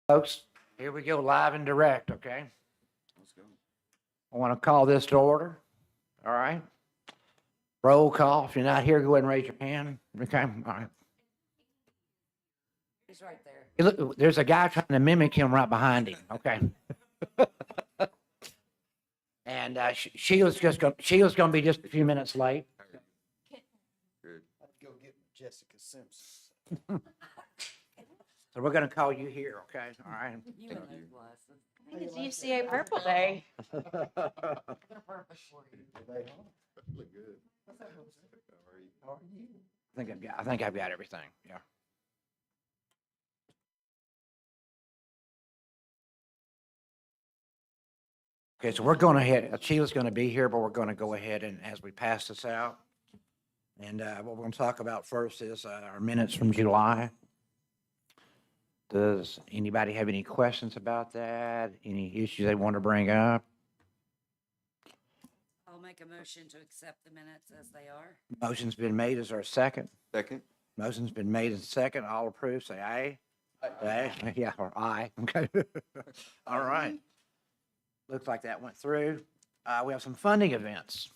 Folks, here we go, live and direct, okay? Let's go. I want to call this to order, all right? Roll call. If you're not here, go ahead and raise your hand, okay? All right. He's right there. Hey, look, there's a guy trying to mimic him right behind him, okay? And Sheila's gonna be just a few minutes late. Good. I'd go get Jessica Simpson. So we're gonna call you here, okay? All right? You and those glasses. I think it's UCA Purple Day. They're perfect for you. Look good. How are you? I think I've got everything, yeah. Okay, so we're going ahead, Sheila's gonna be here, but we're gonna go ahead and as we pass this out. And what we're gonna talk about first is our minutes from July. Does anybody have any questions about that? Any issues they want to bring up? I'll make a motion to accept the minutes as they are. Motion's been made. Is there a second? Second. Motion's been made and second. All approve, say aye. Aye. Yeah, or aye. Okay. All right. Looks like that went through. We have some funding events.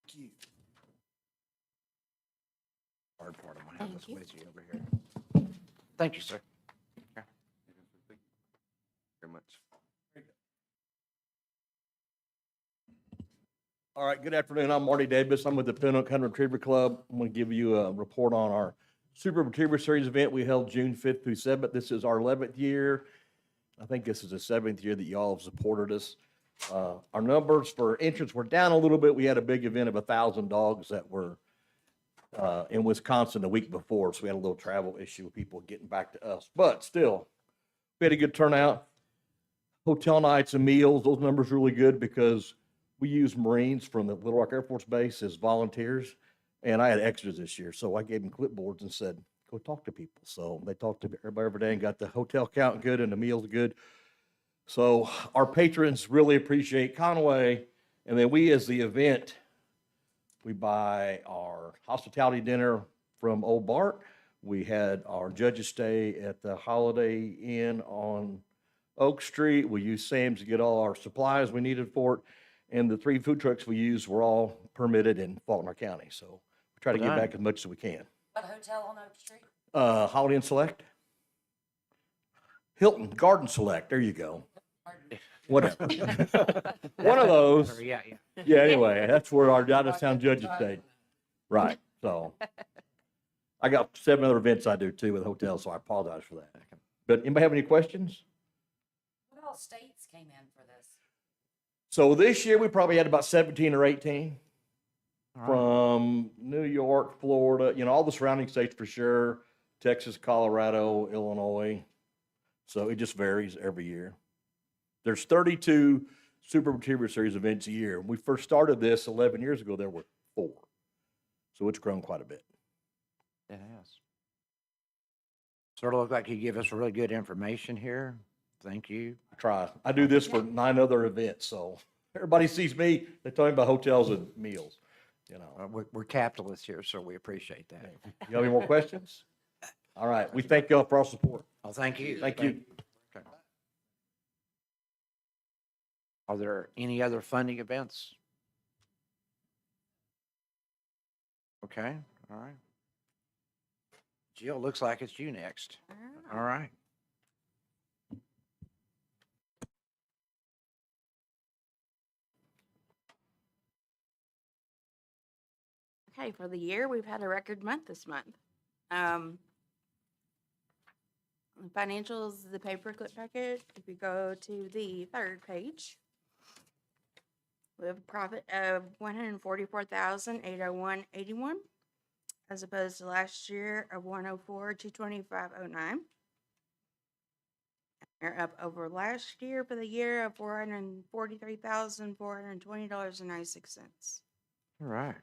Cute. Hard part, I'm gonna have this Thank you. with you over here. Thank you, sir. Very much. All right, good afternoon. I'm Marty Davis. I'm with the Pinhook Hunter Retriever Club. I'm going to give you a report on our Super Retriever Series event we held June 5th through 7th. This is our 11th year. I think this is the 7th year that y'all have supported us. Our numbers for entrance were down a little bit. We had a big event of 1,000 dogs that were in Wisconsin the week before, so we had a little travel issue with people getting back to us. But still, we had a good turnout. Hotel nights and meals, those numbers are really good because we use Marines from the Little Rock Air Force Base as volunteers, and I had extras this year, so I gave them clipboards and said, go talk to people. So they talked to everybody every day and got the hotel count good and the meals good. So our patrons really appreciate Conway, and then we as the event, we buy our hospitality dinner from Old Bart. We had our judges stay at the Holiday Inn on Oak Street. We used Sam's to get all our supplies we needed for it. And the 3 food trucks we used were all permitted in Faulkner County. So we try to Well give done. back as much as we can. What hotel on Oak Street? Holiday Inn Select. Hilton Garden Select. There you go. Pardon? Whatever. One of those. Yeah. Yeah, anyway, that's where our out of town judges stayed. Right. So I got 7 other events I do too with hotels, so I apologize for that. But anybody have any questions? What all states came in for this? So this year we probably had about 17 or 18 All right. from New York, Florida, all the surrounding states for sure, Texas, Colorado, Illinois. So it just varies every year. There's 32 Super Retriever Series events a year. When we first started this 11 years ago, there were 4. So it's grown quite a bit. It has. Sort of look like you give us really good information here. Thank you. I try. I do this for 9 other events, so everybody sees me, they tell me about hotels and meals, We're capitalists here, so we appreciate that. You have any more questions? All right, we thank y'all for our support. Oh, thank you. Thank you. Okay. Are there any other funding events? Okay, all right. Jill, looks like it's you next. All right. Okay, for the year, we've had a record month this month. Financials, the paperclip packet, if you go to the 3rd page, we have a profit of $144,801.81 as opposed to last year of $104,225.09. We're up over last year for the year of $443,420.96. All right.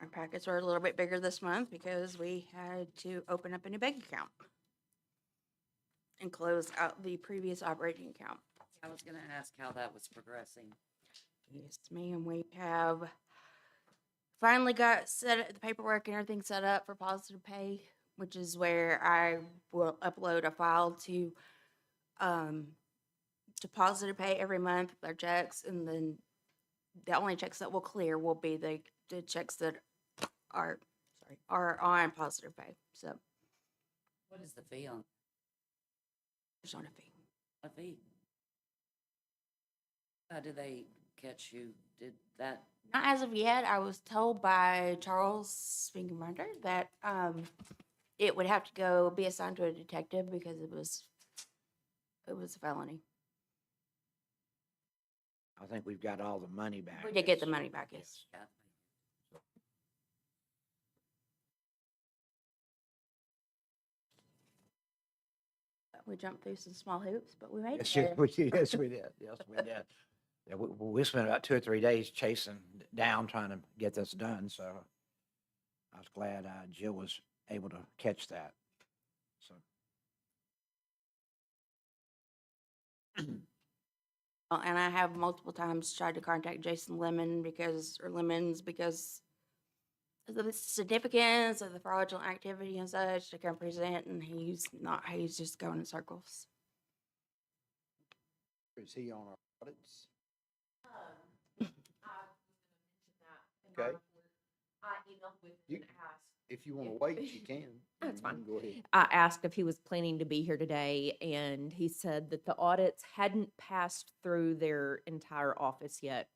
Our packets were a little bit bigger this month because we had to open up a new bank account. and close out the previous operating account. I was gonna ask how that was progressing. Yes, ma'am, we have finally got the paperwork and everything set up for positive pay, which is where I will upload a file to positive pay every month with our checks, and then the only checks that will clear will be the checks that are on positive pay. So What is the fee on there's not a fee. a fee? How did they catch you? Did that, Not as of yet. I was told by Charles Fingerminder that it would have to be assigned to a detective because it was a felony. I think we've got all the money back. We did get the yes. money back, yes. yeah, We jumped through some small hoops, but we made Yes, it there. yes, we did. Yes, we did. Yeah, we spent about 2 or 3 days chasing down, trying to get this done, so I was glad Jill was able to catch that. So, And I have multiple times tried to contact Jason Lemons because of the significance of the fraudulent activity and such to come present, and he's just going in circles. Is he on our audits? Okay. Okay. I emailed with You- him and asked. If you wanna wait, you can. That's You fine. can Go ahead. I asked if he was planning to be here today, and he said that the audits hadn't passed through their entire office yet.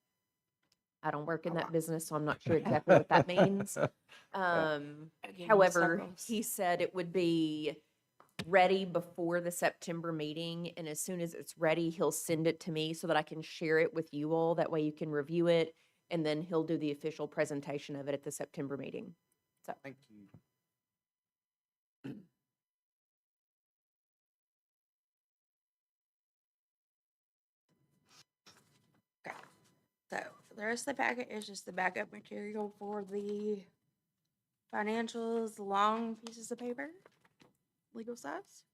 I don't work in Oh, that wow. business, so I'm not sure exactly what that means. Again, in However, circles. he said it would be ready before the September meeting, and as soon as it's ready, he'll send it to me so that I can share it with you all. That way you can review it, and then he'll do the official presentation of it at the September meeting. Thank you. So the rest of the packet is just the backup material for the financials, the long pieces of paper, legal size.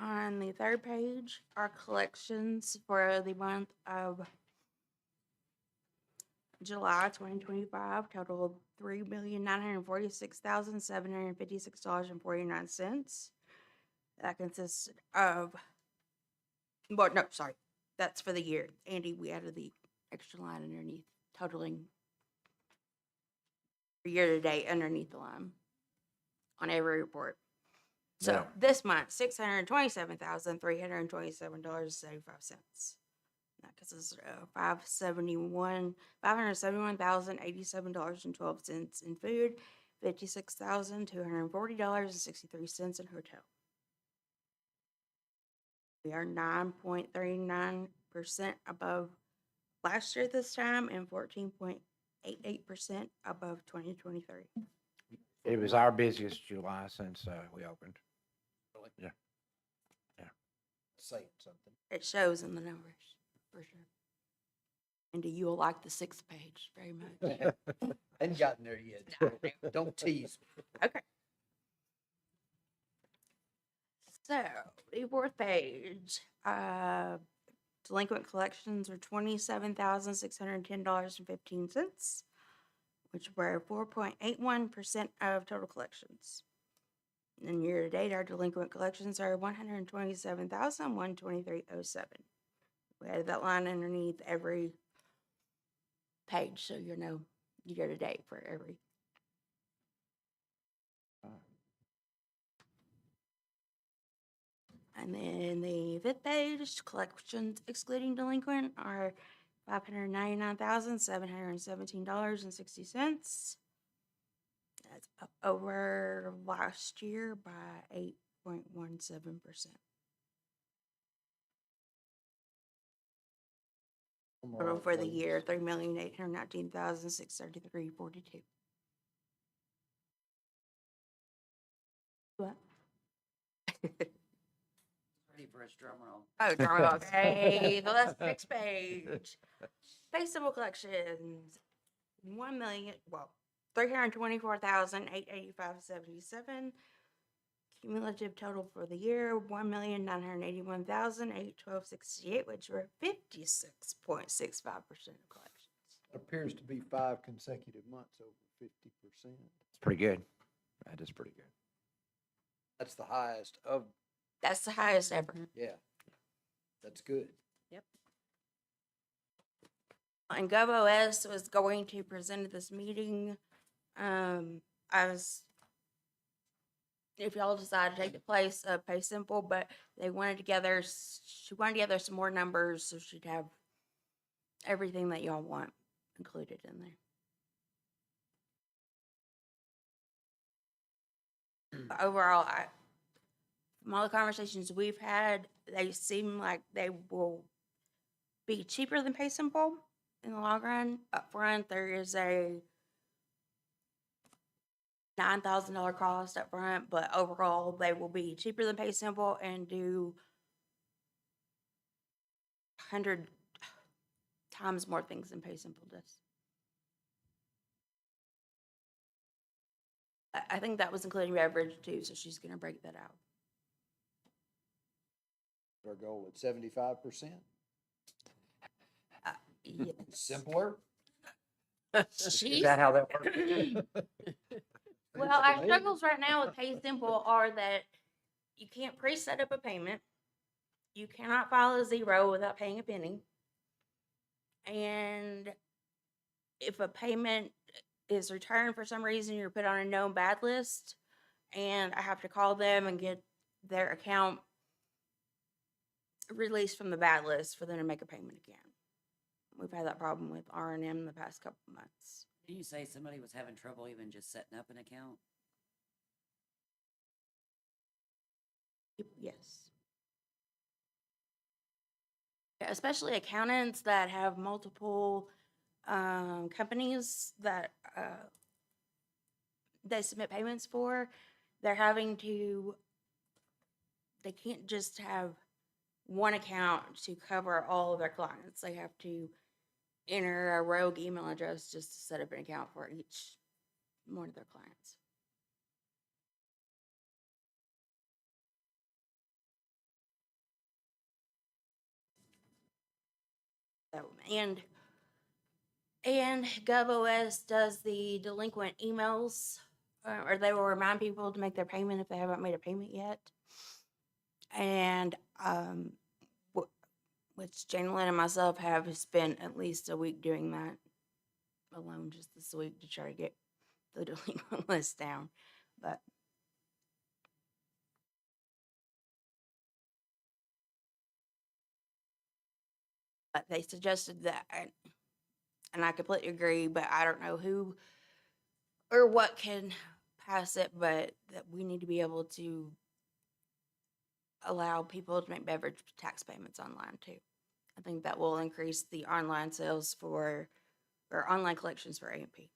On the third page are collections for the month of July 2025, total of $3,946,756.49. That consists of, well, no, sorry, that's for the year. Andy, we added the extra line underneath, totaling for year to date underneath the line on every report. So Yeah. this month, $627,327.75. That consists of $571,087.12 in food, $56,240.63 in hotel. We are 9.39% above last year this time and 14.88% above 2023. it was our busiest July since we opened. Saying something. It shows in the numbers, for sure. And do you will like the 6th page very much? Ain't gotten there yet. Don't tease me. Okay. So, the 4th page, delinquent collections are $27,610.15, which were 4.81% of total collections. And year to date, our delinquent collections are $127,123.07. We added that line underneath every page, so you know year to date for every. And then the 5th page, collections excluding delinquent are $599,717.60. That's up over last year by 8.17%. Total for the year, $3,819,633.42. What? ready for his drum roll. Oh, darn, okay, so that's the next page. Faceable collections, 324,885.77. Cumulative total for the year, 1,981,812.68, which were 56.65% of collections. Appears to be 5 consecutive months over 50%. It's pretty good. That is pretty good. That's the highest of, That's the highest ever. yeah. That's good. And GovOS was going to present at this meeting. If y'all decide to take the place of Pay Simple, but she wanted to gather some more numbers so she'd have everything that y'all want included in there. But overall, from all the conversations we've had, they seem like they will be cheaper than Pay Simple in the long run. Up front, there is a $9,000 cost up front, but overall, they will be cheaper than Pay Simple and do 100 times more things than Pay Simple does. I think that was including beverage too, so she's gonna break that out. Our goal at 75%. Yes. Simpler. Is that how that works? Well, our struggles right now with Pay Simple are that you can't pre-set up a payment. You cannot file a zero without paying a penny. And if a payment is returned for some reason, you're put on a known bad list, and I have to call them and get their account released from the bad list for them to make a payment again. We've had that problem with R&M the past couple of months. Did you say somebody was having trouble even just setting up an account? Yes. Yeah, especially accountants that have multiple companies that they submit payments for. They can't just have one account to cover all of their clients. They have to enter a rogue email address just to set up an account for each one of their clients. So, and GovOS does the delinquent emails, or they will remind people to make their payment if they haven't made a payment yet. And which Jane-Lynn and myself have spent at least a week doing that alone just this week to try to get the delinquent list down. But they suggested that, and I completely agree, but I don't know who or what can pass it, but that we need to be able to allow people to make beverage tax payments online too. I think that will increase the online sales or online collections for A&P.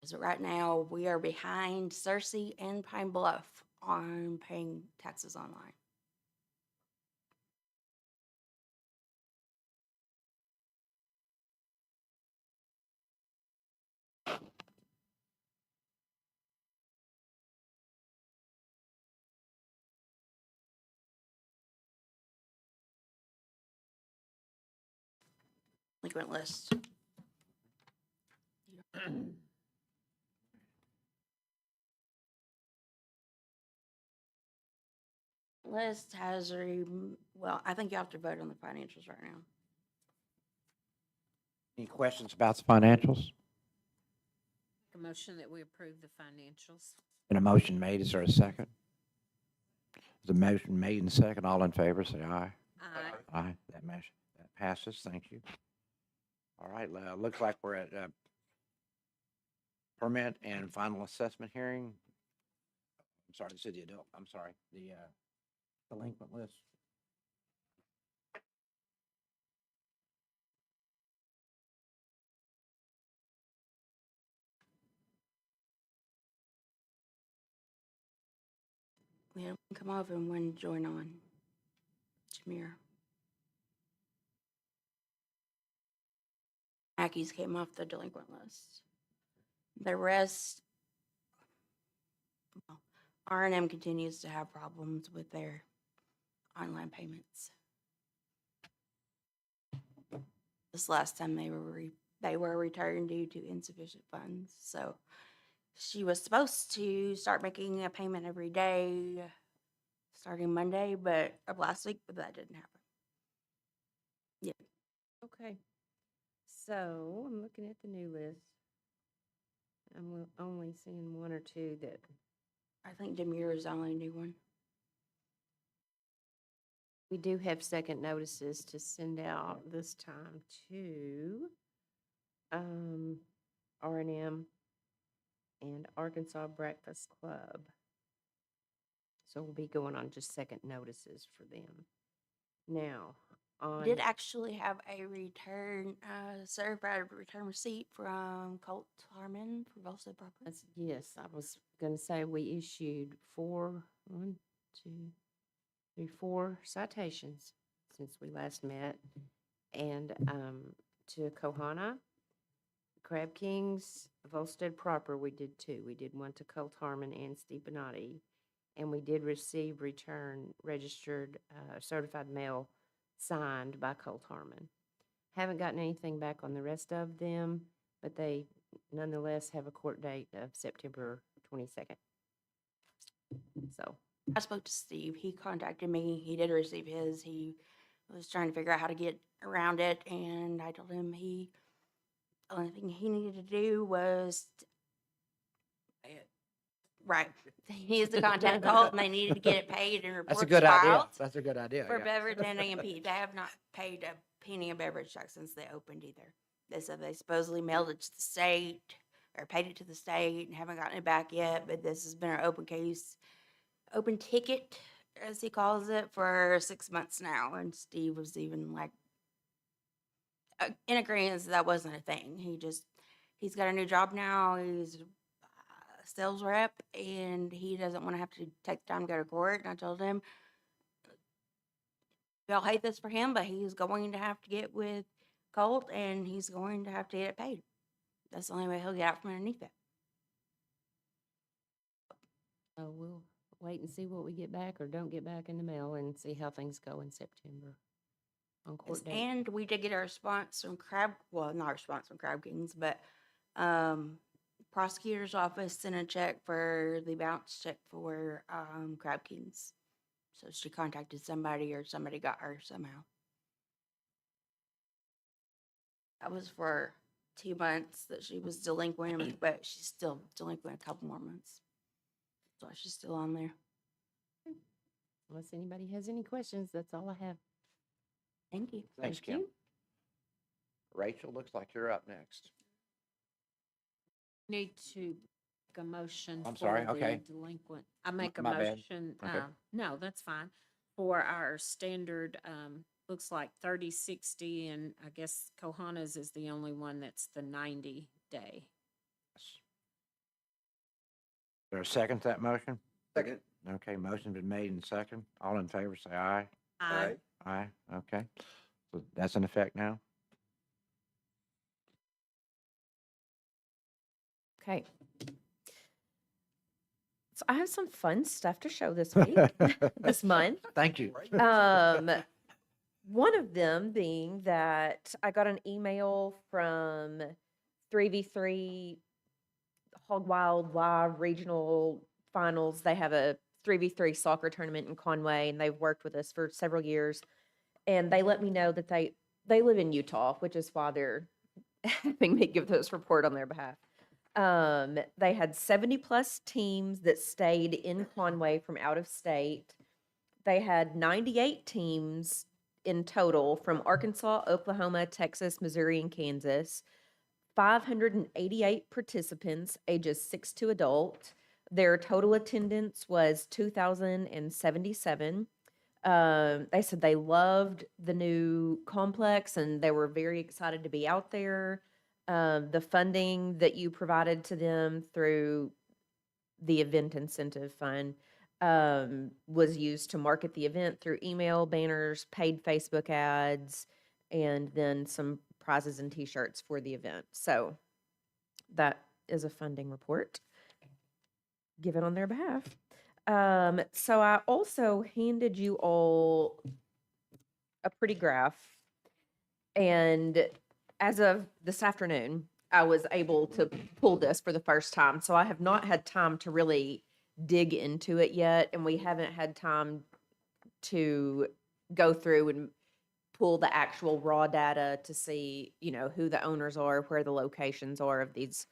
So right now, we are behind Searcy and Pine Bluff on paying taxes online. Delinquent list. List has well, I think you have to vote on the financials right now. Any questions about the financials? A motion that we approve the financials. Been a motion made. Is there a second? The motion made and second. All in favor, say aye. Aye. Aye. That passes. Thank you. All right. Looks like we're at permit and final assessment hearing. I'm sorry, the city adult. I'm sorry, the delinquent list. We have one come off and one join on. Jameer. Mackey's came off the delinquent list. The rest, well, R&M continues to have problems with their online payments. This last time they were returned due to insufficient funds. So she was supposed to start making a payment every day starting Monday, of last week, but that didn't happen. Okay. So I'm looking at the new list. I'm only seeing one or two that, I think Demure is the only new one. we do have second notices to send out this time to R&M and Arkansas Breakfast Club. So we'll be going on just second notices for them. Now, on. Did actually have a certified return receipt from Colt Harmon for Volstead property. Yes, I was gonna say we issued four citations since we last met. And to Kohana, Crab Kings, Volstead proper, we did two. We did one to Colt Harmon and Steve Benatti. And we did receive return registered certified mail signed by Colt Harmon. Haven't gotten anything back on the rest of them, but they nonetheless have a court date of September 22nd. So, I spoke to Steve. He contacted me. He did receive his. He was trying to figure out how to get around it, and I told him the only thing he needed to do was Pay it. right. He needs to contact Colt, and they needed to get it paid and That's a reports good idea. filed That's a good idea. for yeah. beverage and AMP. They have not paid a penny of beverage tax since they opened either. They said they supposedly mailed it to the state or paid it to the state and haven't gotten it back yet. But this has been an open case, open ticket, as he calls it, for 6 months now. And Steve was even like in agreement that wasn't a thing. He's got a new job now. He's a sales rep, and he doesn't want to have to take the time to go to court. And I told him, y'all hate this for him, but he's going to have to get with Colt, and he's going to have to get it paid. That's the only way he'll get out from underneath it. we'll wait and see what we get back or don't get back in the mail and see how things go in September on court date. And we did get a response from not a response from Crab Kings, but prosecutor's office sent a check for the bounce check for Crab Kings. So she contacted somebody, or somebody got her somehow. That was for 2 months that she was delinquent, but she's still delinquent a couple more months. So she's still on there. Unless anybody has any questions, that's all I have. Thank you. Thanks, Thank Kim. you. Rachel, looks like you're up next. Need to make a motion. I'm sorry, for the okay. Delinquent. I make a my bad. motion, Okay. no, that's fine, for our standard, looks like 30, 60, and I guess Kohana's is the only one that's the 90-day. Is there a second to that motion? Second. Okay, motion's been made and second. All in favor, say aye. Aye. Aye, okay. So that's in effect now? Okay. So I have some fun stuff to show this week, this month. Thank you. One of them being that I got an email from 3v3 Hog Wild Live Regional Finals. They have a 3v3 soccer tournament in Conway, and they've worked with us for several years. And they let me know that they live in Utah, which is why they're having me give this report on their behalf. They had 70 plus teams that stayed in Conway from out of state. They had 98 teams in total from Arkansas, Oklahoma, Texas, Missouri, and Kansas. 588 participants, ages 6 to adult. Their total attendance was 2,077. They said they loved the new complex and they were very excited to be out there. The funding that you provided to them through the event incentive fund was used to market the event through email, banners, paid Facebook ads, and then some prizes and t-shirts for the event. So that is a funding report given on their behalf. So I also handed you all a pretty graph, and as of this afternoon, I was able to pull this for the first time. So I have not had time to really dig into it yet, and we haven't had time to go through and pull the actual raw data to see, who the owners are, where the locations are of these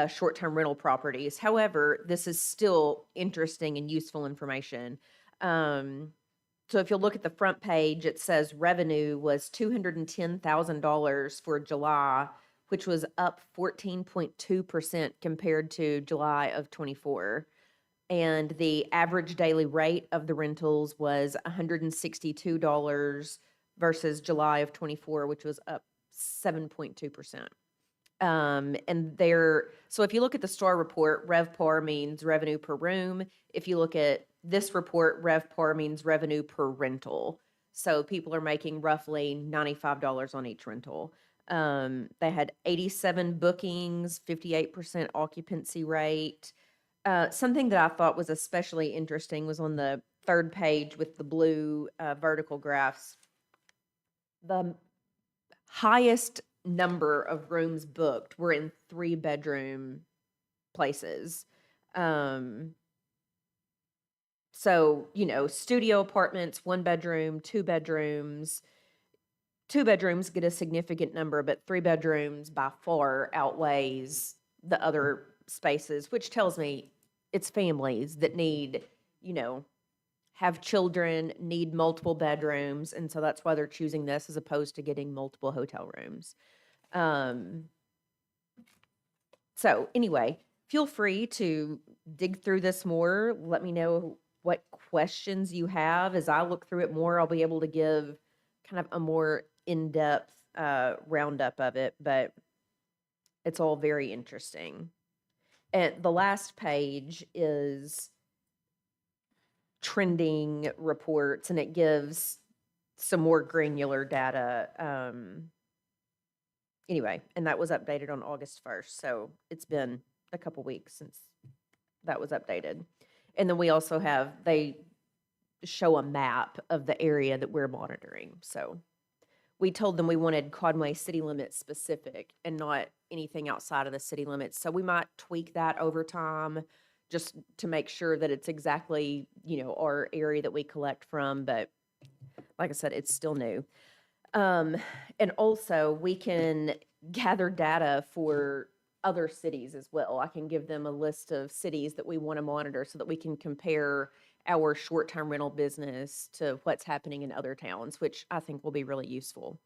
short-term rental properties. However, this is still interesting and useful information. So if you'll look at the front page, it says revenue was $210,000 for July, which was up 14.2% compared to July of 24. And the average daily rate of the rentals was $162 versus July of 24, which was up 7.2%. So if you look at the STAR report, RevPAR means revenue per room. If you look at this report, RevPAR means revenue per rental. So people are making roughly $95 on each rental. They had 87 bookings, 58% occupancy rate. Something that I thought was especially interesting was on the third page with the blue vertical graphs. The highest number of rooms booked were in 3-bedroom places. So, studio apartments, 1 bedroom, 2 bedrooms. 2 bedrooms get a significant number, but 3 bedrooms by far outweighs the other spaces, which tells me it's families that need, have children, need multiple bedrooms. And so that's why they're choosing this as opposed to getting multiple hotel rooms. So anyway, feel free to dig through this more. Let me know what questions you have. As I look through it more, I'll be able to give kind of a more in-depth roundup of it, but it's all very interesting. And the last page is trending reports, and it gives some more granular data. Anyway, and that was updated on August 1st. So it's been a couple weeks since that was updated. And then we also they show a map of the area that we're monitoring. So we told them we wanted Conway city limits specific and not anything outside of the city limits. So we might tweak that over time just to make sure that it's exactly, our area that we collect from. But like I said, it's still new. And also we can gather data for other cities as well. I can give them a list of cities that we want to monitor so that we can compare our short-term rental business to what's happening in other towns, which I think will be really useful.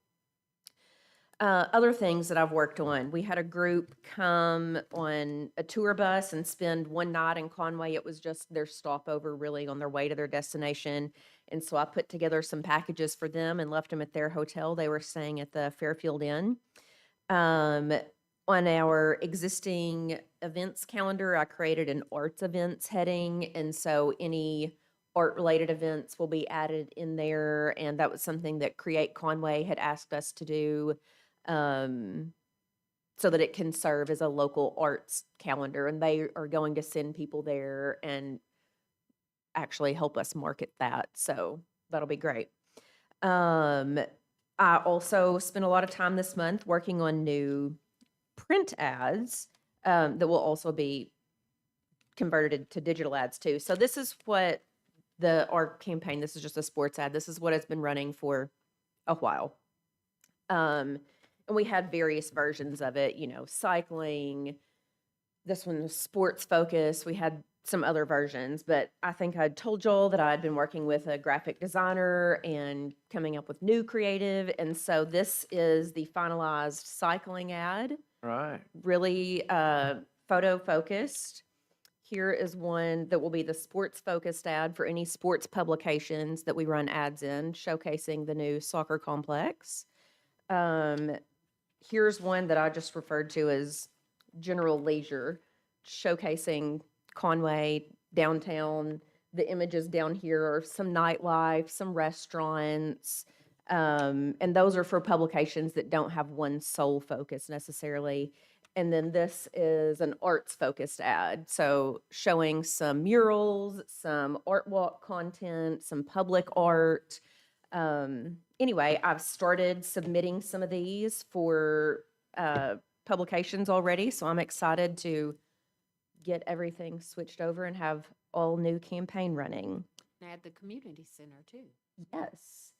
Other things that I've worked on, we had a group come on a tour bus and spend one night in Conway. It was just their stopover really on their way to their destination. And so I put together some packages for them and left them at their hotel. They were staying at the Fairfield Inn. On our existing events calendar, I created an arts events heading. And so any art-related events will be added in there. And that was something that Create Conway had asked us to do, so that it can serve as a local arts calendar. And they are going to send people there and actually help us market that. So that'll be great. I also spent a lot of time this month working on new print ads that will also be converted to digital ads too. So this is what our campaign, this is just a sports ad. This is what has been running for a while. And we had various versions of it, cycling. This one was sports focused. We had some other versions, but I think I told y'all that I'd been working with a graphic designer and coming up with new creative. And so this is the finalized cycling ad. Right. Really photo focused. Here is one that will be the sports focused ad for any sports publications that we run ads in, showcasing the new soccer complex. Here's one that I just referred to as general leisure, showcasing Conway, downtown. The images down here are some nightlife, some restaurants, and those are for publications that don't have one sole focus necessarily. And then this is an arts-focused ad, so showing some murals, some art walk content, some public art. Anyway, I've started submitting some of these for publications already, so I'm excited to get everything switched over and have all new campaign running. Add the community center too. Yes.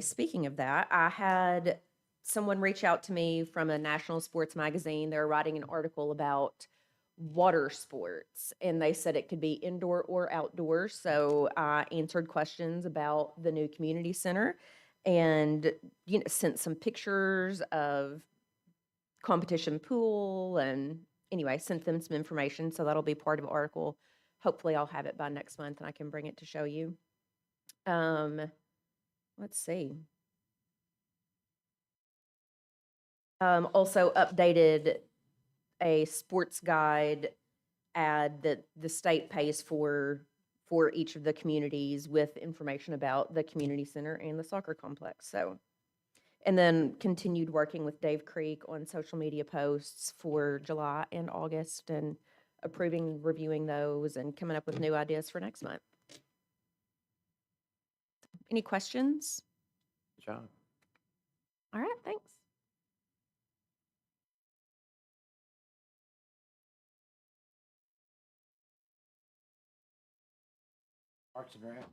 Speaking of that, I had someone reach out to me from a national sports magazine. They're writing an article about water sports, and they said it could be indoor or outdoor. So I answered questions about the new community center and, sent some pictures of competition pool, and anyway, sent them some information. So that'll be part of the article. Hopefully I'll have it by next month and I can bring it to show you. Let's see. Also updated a sports guide ad that the state pays for each of the communities with information about the community center and the soccer complex. So, and then continued working with Dave Creek on social media posts for July and August and approving, reviewing those and coming up with new ideas for next month. Any questions? Good job. All right, thanks. Parks and Rec.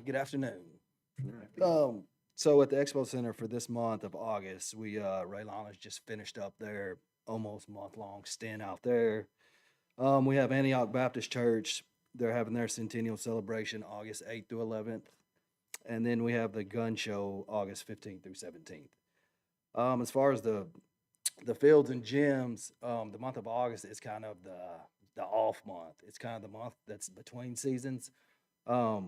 Good afternoon. Right. So at the Expo Center for this month of August, Ray Lana's just finished up their almost month-long stint out there. We have Antioch Baptist Church. They're having their centennial celebration August 8th through 11th. And then we have the gun show August 15th through 17th. As far as the fields and gyms, the month of August is kind of the off month. It's kind of the month that's between seasons. As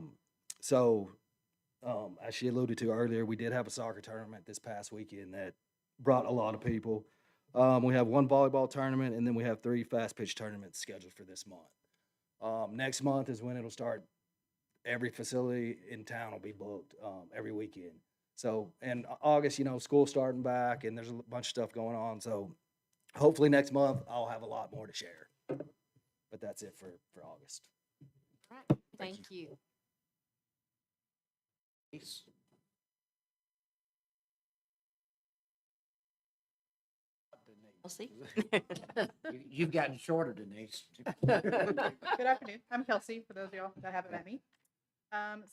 she alluded to earlier, we did have a soccer tournament this past weekend that brought a lot of people. We have one volleyball tournament, and then we have 3 fast pitch tournaments scheduled for this month. Next month is when it'll start. Every facility in town will be booked every weekend. So in August, school's starting back, and there's a bunch of stuff going on. So hopefully next month I'll have a lot more to share. But that's it for August. All right, thank you. Denise. Kelsey? You've gotten shorter, Denise. Good afternoon. I'm Kelsey, for those of y'all that haven't met me.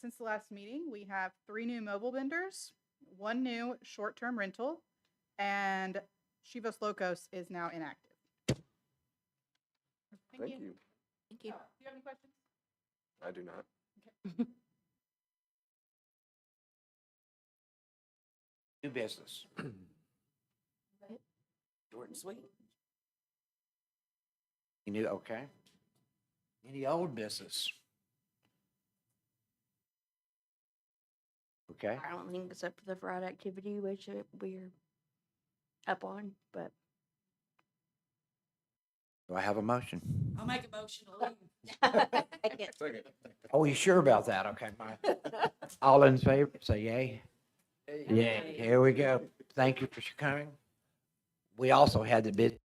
Since the last meeting, we have 3 new mobile vendors, 1 new short-term rental, and Chivas Locos is now inactive. Thank you. Thank you. Do you have any questions? I do not. New business. Short and sweet. Okay. Any old business? Okay. I don't think except for the Friday activity, which we're up on, but Do I have a motion? I'll make a motion to leave. I can't. Second. Oh, you sure about that? Okay, fine. All in favor, say yay. Yay. Here we go. Thank you for coming. We also had the bid